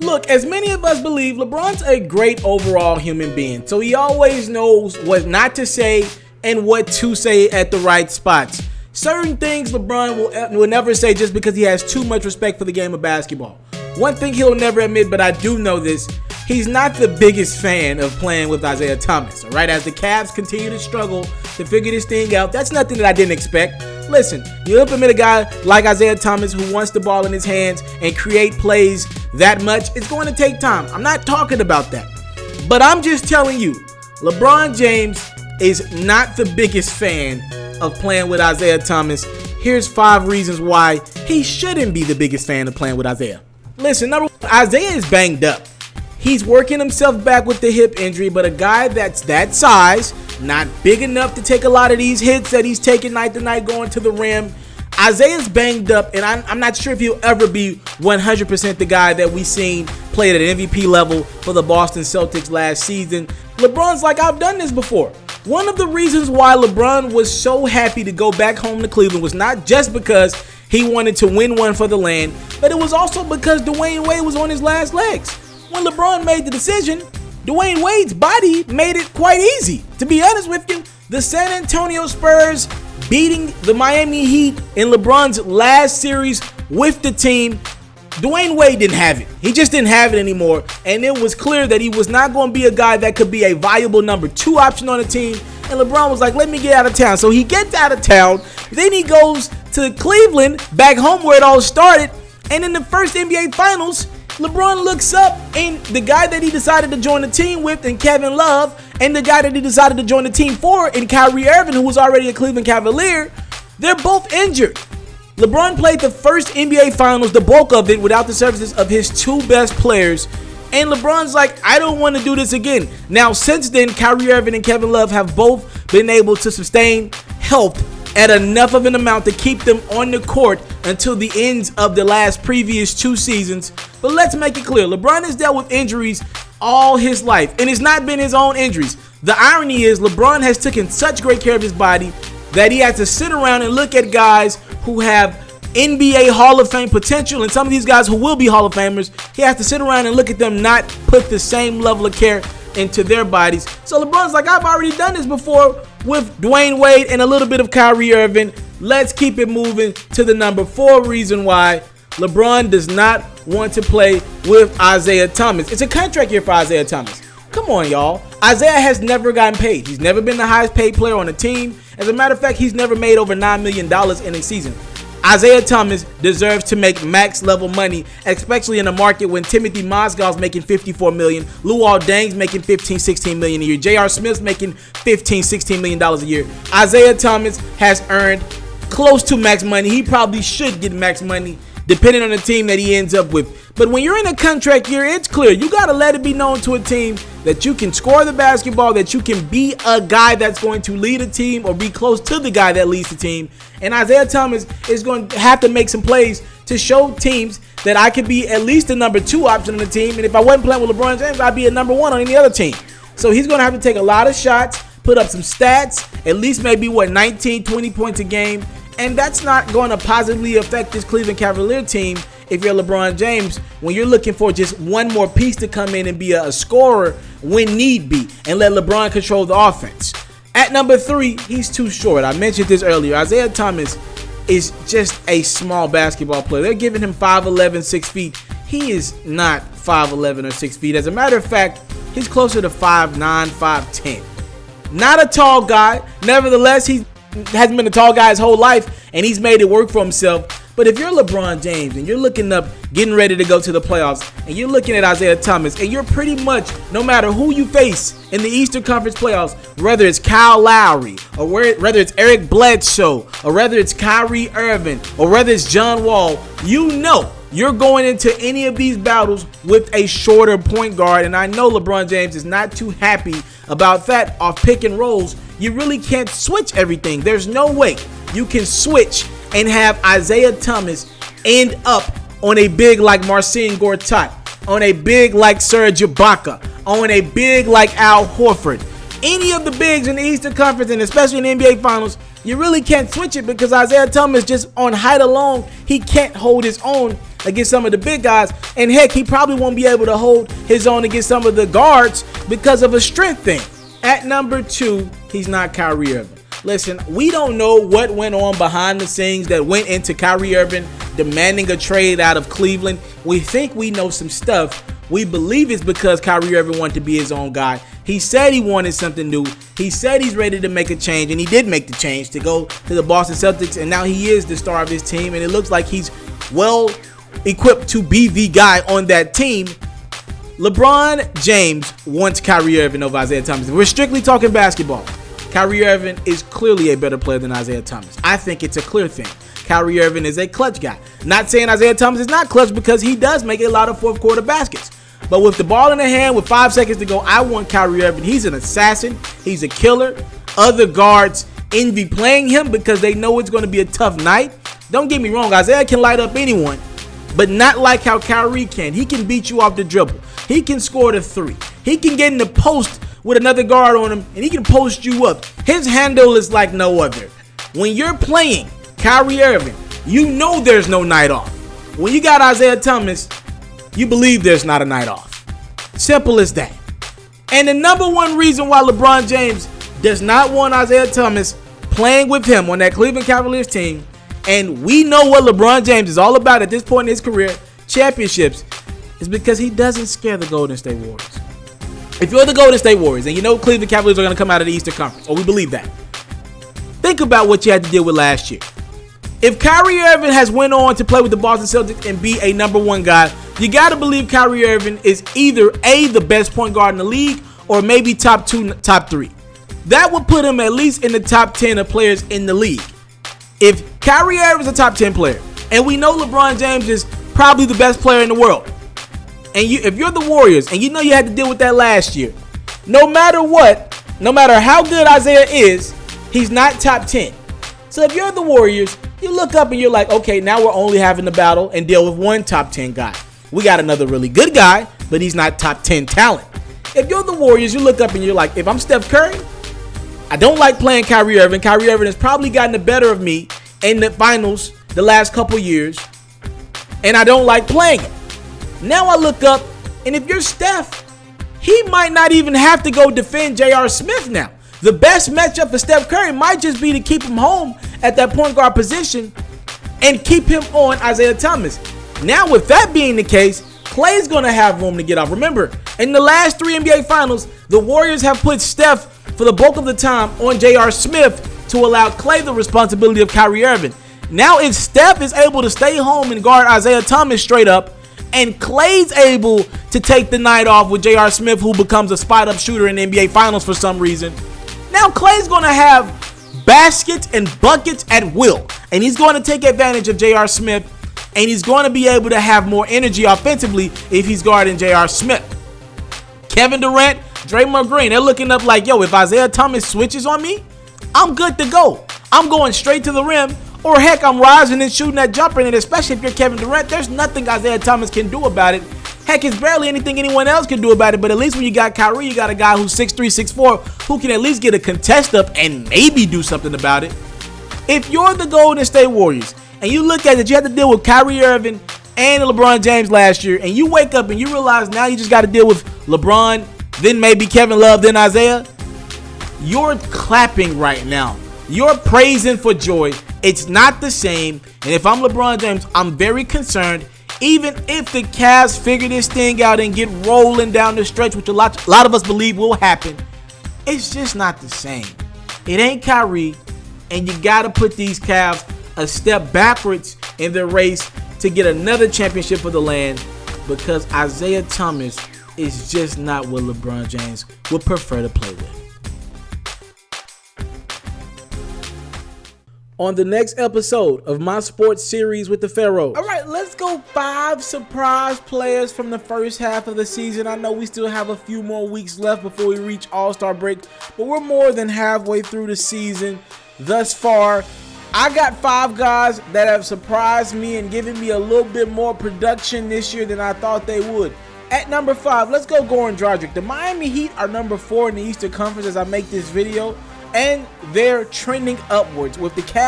Look, as many of us believe, LeBron's a great overall human being, so he always knows what not to say and what to say at the right spots. Certain things LeBron will never say just because he has too much respect for the game of basketball. One thing he'll never admit, but I do know this, he's not the biggest fan of playing with Isaiah Thomas, all right? As the Cavs continue to struggle to figure this thing out, that's nothing that I didn't expect. Listen, you implement a guy like Isaiah Thomas who wants the ball in his hands and create plays that much, it's going to take time. I'm not talking about that. But I'm just telling you, LeBron James is not the biggest fan of playing with Isaiah Thomas. Here's 5 reasons why he shouldn't be the biggest fan of playing with Isaiah. Listen, number 1, Isaiah is banged up. He's working himself back with the hip injury, but a guy that's that size, not big enough to take a lot of these hits that he's taking night to night going to the rim. Isaiah's banged up, and I'm not sure if he'll ever be 100% the guy that we seen played at an MVP level for the Boston Celtics last season. LeBron's like, I've done this before. One of the reasons why LeBron was so happy to go back home to Cleveland was not just because he wanted to win one for the land, but it was also because Dwayne Wade was on his last legs. When LeBron made the decision, Dwayne Wade's body made it quite easy. To be honest with you, the San Antonio Spurs beating the Miami Heat in LeBron's last series with the team, Dwayne Wade didn't have it. He just didn't have it anymore, and it was clear that he was not going to be a guy that could be a viable number 2 option on the team, and LeBron was like, let me get out of town. So he gets out of town, then he goes to Cleveland, back home where it all started, and in the first NBA Finals, LeBron looks up, and the guy that he decided to join the team with in Kevin Love, and the guy that he decided to join the team for in Kyrie Irving, who was already a Cleveland Cavalier, they're both injured. LeBron played the first NBA Finals, the bulk of it, without the services of his 2 best players, and LeBron's like, I don't want to do this again. Now, since then, Kyrie Irving and Kevin Love have both been able to sustain health at enough of an amount to keep them on the court until the ends of the previous 2 seasons. But let's make it clear, LeBron has dealt with injuries all his life, and it's not been his own injuries. The irony is LeBron has taken such great care of his body that he has to sit around and look at guys who have NBA Hall of Fame potential, and some of these guys who will be Hall of Famers, he has to sit around and look at them not put the same level of care into their bodies. So LeBron's like, I've already done this before with Dwayne Wade and a little bit of Kyrie Irving. Let's keep it moving to the number 4 reason why LeBron does not want to play with Isaiah Thomas. It's a contract year for Isaiah Thomas. Come on, y'all. Isaiah has never gotten paid. He's never been the highest paid player on the team. As a matter of fact, he's never made over $9 million in a season. Isaiah Thomas deserves to make max level money, especially in a market when Timothy Mozgov's making $54 million, Luol Deng's making $15-16 million a year, J.R. Smith's making $15-16 million a year. Isaiah Thomas has earned close to max money. He probably should get max money depending on the team that he ends up with. But when you're in a contract year, it's clear. You got to let it be known to a team that you can score the basketball, that you can be a guy that's going to lead a team or be close to the guy that leads the team. And Isaiah Thomas is going to have to make some plays to show teams that I could be at least a number 2 option on the team. And if I wasn't playing with LeBron James, I'd be a number 1 on any other team. So he's going to have to take a lot of shots, put up some stats, at least maybe, 19, 20 points a game. And that's not going to positively affect this Cleveland Cavalier team if you're LeBron James, when you're looking for just one more piece to come in and be a scorer when need be and let LeBron control the offense. At number 3, he's too short. I mentioned this earlier. Isaiah Thomas is just a small basketball player. They're giving him 5'11", 6 feet. He is not 5'11" or 6 feet. As a matter of fact, he's closer to 5'9", 5'10". Not a tall guy. Nevertheless, he hasn't been a tall guy his whole life, and he's made it work for himself. But if you're LeBron James and you're looking up, getting ready to go to the playoffs, and you're looking at Isaiah Thomas, and you're pretty much, no matter who you face in the Eastern Conference playoffs, whether it's Kyle Lowry, or whether it's Eric Bledsoe, or whether it's Kyrie Irving, or whether it's John Wall, you know you're going into any of these battles with a shorter point guard. And I know LeBron James is not too happy about that off pick and rolls. You really can't switch everything. There's no way you can switch and have Isaiah Thomas end up on a big like Marcin Gortat, on a big like Serge Ibaka, on a big like Al Horford. Any of the bigs in the Eastern Conference, and especially in the NBA Finals, you really can't switch it because Isaiah Thomas, just on height alone, he can't hold his own against some of the big guys. And heck, he probably won't be able to hold his own against some of the guards because of a strength thing. At number 2, he's not Kyrie Irving. Listen, we don't know what went on behind the scenes that went into Kyrie Irving demanding a trade out of Cleveland. We think we know some stuff. We believe it's because Kyrie Irving wanted to be his own guy. He said he wanted something new. He said he's ready to make a change, and he did make the change to go to the Boston Celtics, and now he is the star of his team, and it looks like he's well equipped to be the guy on that team. LeBron James wants Kyrie Irving over Isaiah Thomas. If we're strictly talking basketball, Kyrie Irving is clearly a better player than Isaiah Thomas. I think it's a clear thing. Kyrie Irving is a clutch guy. Not saying Isaiah Thomas is not clutch, because he does make a lot of fourth quarter baskets. But with the ball in the hand with 5 seconds to go, I want Kyrie Irving. He's an assassin. He's a killer. Other guards envy playing him because they know it's going to be a tough night. Don't get me wrong. Isaiah can light up anyone, but not like how Kyrie can. He can beat you off the dribble. He can score the 3. He can get in the post with another guard on him, and he can post you up. His handle is like no other. When you're playing Kyrie Irving, you know there's no night off. When you got Isaiah Thomas, you believe there's not a night off. Simple as that. And the number one reason why LeBron James does not want Isaiah Thomas playing with him on that Cleveland Cavaliers team, and we know what LeBron James is all about at this point in his career, championships, is because he doesn't scare the Golden State Warriors. If you're the Golden State Warriors and you know Cleveland Cavaliers are going to come out of the Eastern Conference, or we believe that, think about what you had to deal with last year. If Kyrie Irving has went on to play with the Boston Celtics and be a number 1 guy, you got to believe Kyrie Irving is either A, the best point guard in the league, or maybe top 2, top 3. That would put him at least in the top 10 of players in the league. If Kyrie Irving is a top 10 player, and we know LeBron James is probably the best player in the world, and if you're the Warriors and you know you had to deal with that last year, no matter what, no matter how good Isaiah is, he's not top 10. So if you're the Warriors, you look up and you're like, okay, now we're only having to battle and deal with one top 10 guy. We got another really good guy, but he's not top 10 talent. If you're the Warriors, you look up and you're like, if I'm Steph Curry, I don't like playing Kyrie Irving. Kyrie Irving has probably gotten the better of me in the finals the last couple years, and I don't like playing him. Now I look up, and if you're Steph, he might not even have to go defend J.R. Smith now. The best matchup for Steph Curry might just be to keep him home at that point guard position and keep him on Isaiah Thomas. Now, with that being the case, Klay's going to have room to get off. Remember, in the last 3 NBA Finals, the Warriors have put Steph for the bulk of the time on J.R. Smith to allow Klay the responsibility of Kyrie Irving. Now, if Steph is able to stay home and guard Isaiah Thomas straight up, and Klay's able to take the night off with J.R. Smith, who becomes a spot-up shooter in the NBA Finals for some reason, now Klay's going to have baskets and buckets at will, and he's going to take advantage of J.R. Smith, and he's going to be able to have more energy offensively if he's guarding J.R. Smith. Kevin Durant, Draymond Green, they're looking up like, yo, if Isaiah Thomas switches on me, I'm good to go. I'm going straight to the rim, or heck, I'm rising and shooting that jumper, and especially if you're Kevin Durant, there's nothing Isaiah Thomas can do about it. Heck, it's barely anything anyone else can do about it, but at least when you got Kyrie, you got a guy who's 6'3", 6'4", who can at least get a contest up and maybe do something about it. If you're the Golden State Warriors, and you look at it, you had to deal with Kyrie Irving and LeBron James last year, and you wake up and you realize now you just got to deal with LeBron, then maybe Kevin Love, then Isaiah, you're clapping right now. You're praising for joy. It's not the same, and if I'm LeBron James, I'm very concerned. Even if the Cavs figure this thing out and get rolling down the stretch, which a lot of us believe will happen, it's just not the same. It ain't Kyrie, and you got to put these Cavs a step backwards in their race to get another championship for the land, because Isaiah Thomas is just not what LeBron James would prefer to play with. On the next episode of my sports series with the Pharaohs. All right, let's go 5 surprise players from the first half of the season. I know we still have a few more weeks left before we reach All-Star break, but we're more than halfway through the season thus far. I got 5 guys that have surprised me and given me a little bit more production this year than I thought they would. At number 5, let's go Goran Dragic. The Miami Heat are number 4 in the Eastern Conference as I make this video, and they're trending upwards with the Cavs